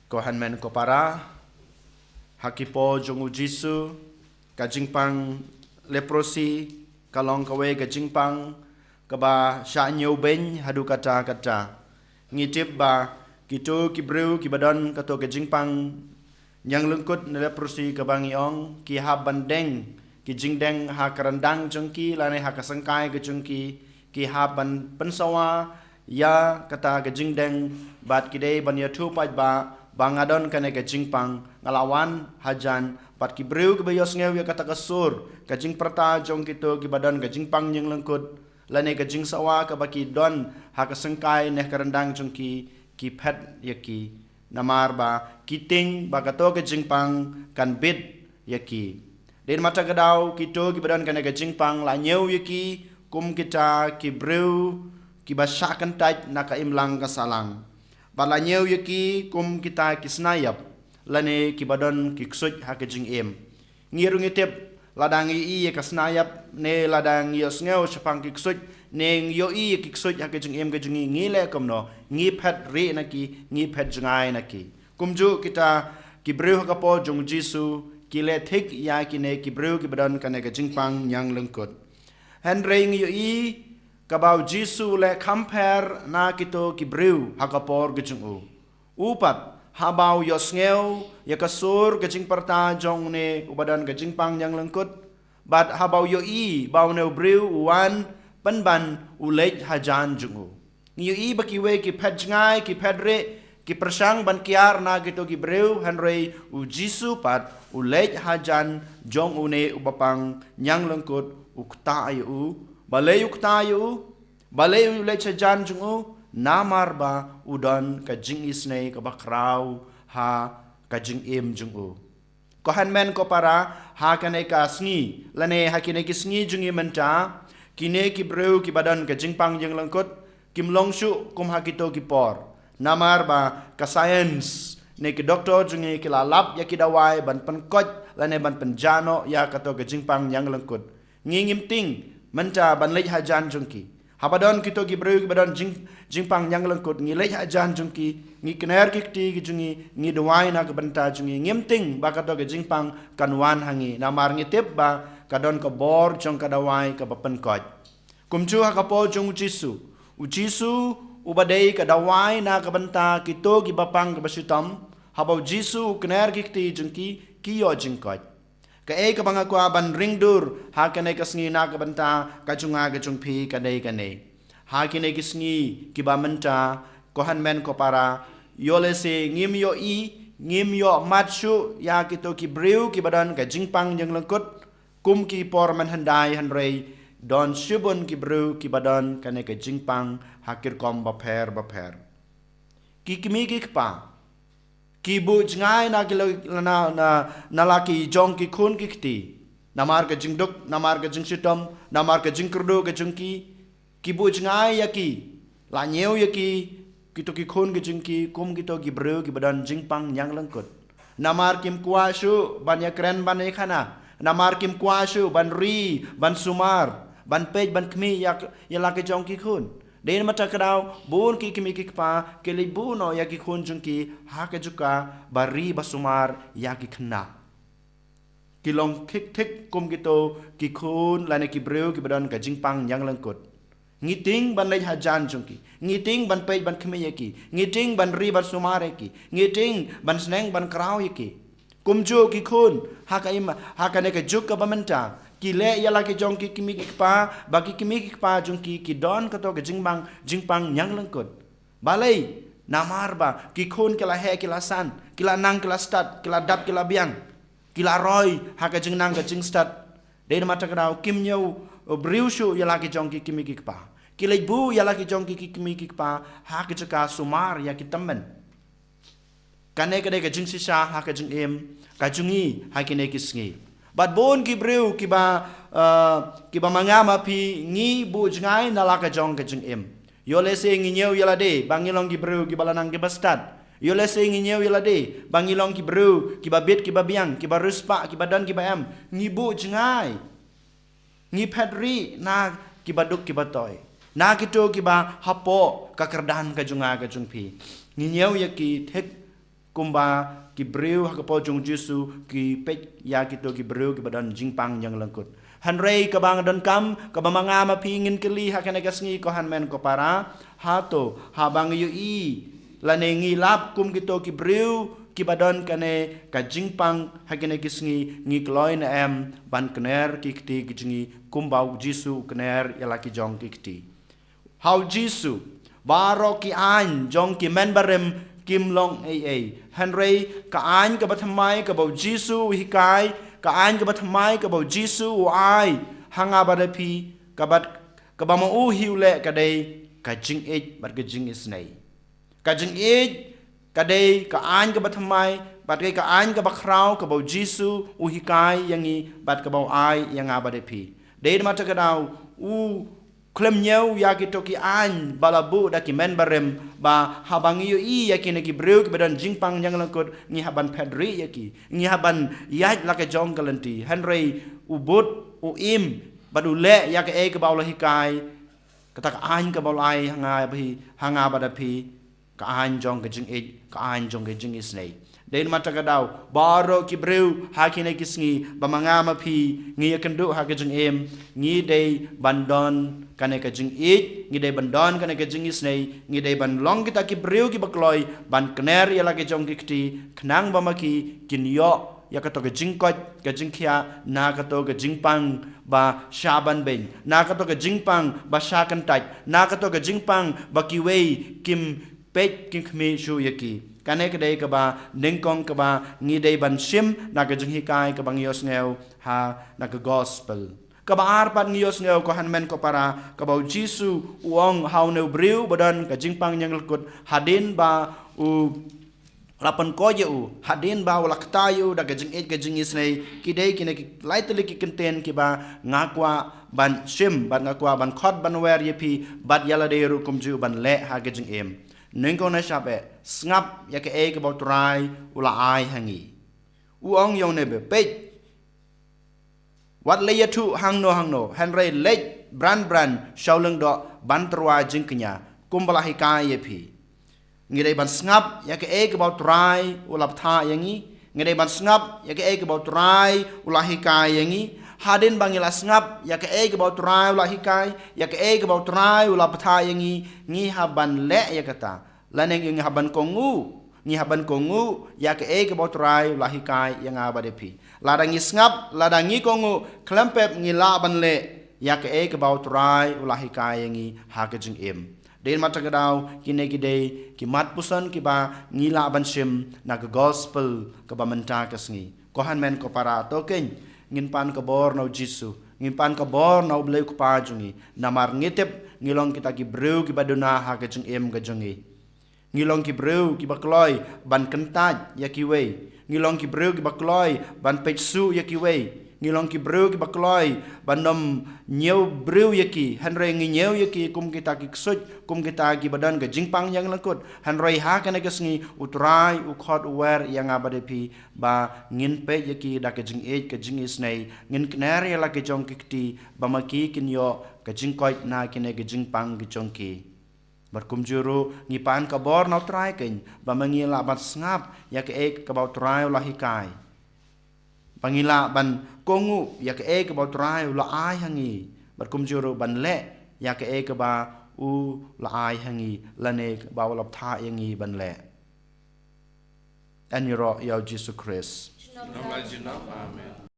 ko hanmen ko para hakipo jongu jisu kajingpang leprosi kalong kawe kajingpang kaba sha nyau ben hadu kata ngitip ba kitu kibreu kibadon kato kajingpang nyang lengkut leprosi kabangi ong ki ha bandeng ki jingdeng ha karandang jengki lane ha kasangkai ke jengki ki ha ban pensawa ya kata ke jingdeng bat kidei ban ya thu pai ba bangadon kane ke jingpang ngalawan hajan pat ki breu ke bayos ngeu ya kata kasur ke jing perta jong kitu ki badan ke jingpang yang lengkut lane ke jing sawa ke baki don ha kasangkai neh karandang jengki ki pet yaki namar ba kiting ba kato ke jingpang kan bit yaki den mata gadau kitu ki badan kane ke jingpang la nyeu yaki kum kita ki breu ki basyakan taj naka imlang kasalang bala nyeu yaki kum kita ki snayap lane ki badon ki ksut ha ke jing em ngirung itep ladang i ka snayap ne ladang yos ngeu chapang ki ksut ne yo i ki ksut ha ke jing em ke jing ngile komno ngi phat re naki ngi phat jangai naki kumju kita ki breu ka po jong jisu ki le thik ya ki ne ki breu ki badon kane ke jing pang nyang lengkut henry yo i kabau jisu le compare na kito ki breu hakapor gejung upat habau yosngeu ya kasur gejing parta jong ne ubadan gejing pang yang lengkut bat habau yo i bau ne breu wan panban ulej hajan jungu ngiu i bakiwe ki pajngai ki pedre ki persang ban kiar na kito ki breu henry u jisu pat ulej hajan jong une ubapang nyang lengkut ukta ayu balay uktayu balay ulay chajan jungu namar ba udon ka jing isnay ka bakraw ha ka jing im jungu ko hanmen ko para ha kanay ka sngi lane ha kinay ki sngi jungi menta kine ki breu ki badan ka jing pang jing langkot kim longshu kum ha kito ki por namar ba ka science ne ki doktor jungi ki lalap ya ki dawai ban pankot lane ban penjano ya kato ka jing pang yang langkot ngingim ting menta ban lej hajan jungki habadon kito gi breu gi badon jingpang yang lengkut ngi lej hajan jungki ngi kner kikti gi jungi ngi dawai na benta jungi ngimting bakato ge jingpang kanwan hangi namar ngi tip ba kadon ka bor jong ka dawai ka bapen koj kumju ha kapo jung jisu ubadei ka dawai na ka benta kito gi bapang ka basutam habau jisu kner kikti jungki kiyo jingkoj ka ka bangaku aban ringdur ha kanay kasngi na kabanta kajunga kajung pi kanay ha kinay kisngi kibamanta kohan men ko para yole se ngim yo matshu ya kito ki breu ki badan ka jingpang yang lengkut kum ki por man handai hanrei don shubun ki breu ki badan kanay ka jingpang hakir kom baper ki kimi ki pa kibu jangai na na laki jong ki khun ki kti namar ka jingduk namar ka jingsitom namar ka jingkurdo ka jungki kibu jangai yaki la nyeu yaki kito ki khun ki jingki kum kito ki breu ki badan jingpang yang lengkut namar kim kuashu ban ya kren ban ya khana namar kim kuashu ban ri ban sumar ban pej ban kmi ya laki jong ki khun den mata kadau bun ki kimi ki pa ke li buno ya ki khun jung ki ha ke juka bari basumar ya ki khna ki long kik tik kum gitu ki khun lane ki breu ki badan ka jingpang yang lengkut ngiting ban lej hajan jung ki ngiting ban pej ban kmi ya ki ngiting ban ri basumar ya ki ngiting ban sneng ban kraw ya ki kumjo ki khun ha ka ne ka juk ka bamenta ki le ya la ki jong ki kimi ki pa bagi kimi ki pa jong ki don ka to ke jingpang nyang lengkut balai namar ba ki khun ke la he ki la san ki la nang ki la stat ki la dap ki la biang ki la roy ha ka jing nang ka jing stat de mata ka kim nyau briu shu ya la ki jong ki kimi ki pa ki le bu ya la ki jong ki kimi ki pa ha ka jaka sumar ya ki tammen kane ka de ka jing sisa ha ka jing em ka jungi ha ki ne ki sngi bat bon ki breu ki ba mangama pi ngi bu jangai nalaka jong ke jeng em yo le se ngi nyeu yala de bangilong ki breu ki balanang ki bastat yo le se ngi nyeu yala de bangilong ki breu ki ba bit ki ba biang ki ba ruspa ki ba dan ki ba am ngi bu jangai ngi pedri na ki ba duk ki ba toy na ki to ki ba hapo ka kerdan ka junga ka jung pi ngi nyeu ya ki thek kumba ki breu ha kapo jong Jesu ki pek ya kito ki breu ki badan jingpang yang lengkut hanrei ka bang dan kam ka bamanga ma pingin keli ha kana kasngi ko han men ko para hato ha bang yu i lanengi lap kum kito ki breu ki badan kane ka jingpang ha kana kisngi ngi kloin em ban kner ki kti ki jingi kumbau Jesu kner yala ki jong ki kti how Jesu baro ki an jong ki men barem kim long hanrei ka an ka bathamai ka bau Jesu hikai ka an ka bathamai ka bau Jesu ai hanga badapi ka bat ka ba mo hiule ka dei ka jing bat ka jing isnei ka jing ka dei ka an ka bathamai bat ka an ka bakrau ka bau Jesu hikai yangi bat ka bau ai yang abadapi dei mata ka dau klem nyau ya ki toki an balabu da ki men barem ba habang yu i ya ki ne ki breu ki badan jingpang yang langkut ngi haban pedri ya ki ngi haban yaj la ka jong galanti hanrei ubut u im badule ya ka e ka baula hikai kata ka an ka baulai hanga badapi ka an jong ka jing ka an jong ka jing isnei den mata ka daw baro ki breu ha ki ne kisngi ba manga ma phi ngi kendu ha ka jing ngi dei bandon kane ka jing ngi dei bandon kane ka jing isnei ngi dei ban long kita ki breu ki bakloi ban kner ya lagi jong kiti knang ba ma ki kin yo ya ka to ka jing kot ka jing khia na ka to ka jing pang ba shaban ben na ka to ka jing pang ba sha kan tai na ka to ka jing pang ba ki wei kim pet kim khme shu yaki kane ka dei ka ba ningkong ka ba ngi dei ban sim na ka jing hikai ka bang yos ngeu ha na ka gospel ka ba ar pan ngiyos ngeu ko han men ko para ka ba Jesu uong hau neu breu badan ka jing pang yang lekut hadin ba u lapan ko ye u hadin ba lakta yu da ka jing isnei ki dei ki ne ki laitli ki kenten ki ba ngakwa ban sim ban ngakwa ban khot ban wer ye pi bat yala dei ru kum ju ban le ha ka jing nengko na sabe ngap ya ke e ke bau trai ula ai hangi uong yong ne be pe wat le ya tu hang no hanrei le brand shauleng do ban trwa jing kenya kumbala hi kai ye phi ngirei ban ngap ya ke e ke bau trai ula tha yangi ngirei ban ngap ya ke e ke bau trai ula hi kai yangi hadin bangila ngap ya ke e ke bau trai ula hi kai ya ke e ke bau trai ula ptha yangi ngi haban le ya kata laneng ngi haban kongu ya ke e ke bau trai ula hi kai yang abade pi ladangi ngap ladangi kongu klempep ngi la ban le ya ke e ke bau trai ula hi kai yangi ha ke jing den mata gadau kine ki dei ki mat pusan ki ba ngi la ban sim na ke gospel ke ba menta kasngi ko han men ko para to ken ngin pan ka bor no Jesu ngin pan ka bor no bleu ko pa jungi namar ngitep ngilong kita ki breu ki baduna ha ka jing ka jungi ngilong ki breu ki bakloi ban kentaj ya ki wei ngilong ki breu ki bakloi ban pechsu ya ki wei ngilong ki breu ki bakloi ban nom nyeu breu ya ki hanrei ngi nyeu ya ki kum kita ki ksut kum kita ki badan ka jingpang yang langkut hanrei ha kana kasngi utrai u khot wer yang abade pi ba ngin pe ya ki da ka jing ka jing isnei ngin kner ya la ka jong ki ba ma ki kin yo ka jing koi na ki ne ka jingpang ki jong ki berkum juru ngi pan ka bor na trai ken ba mangila ban ngap ya ke ek ka bau trai la hikai pangila ban kongu ya ke ek ba trai la ai hangi berkum juru ban le ya ke ek ba u la ai hangi la ne ba la tha yangi ban le an yoro ya Jesus Christ Amen.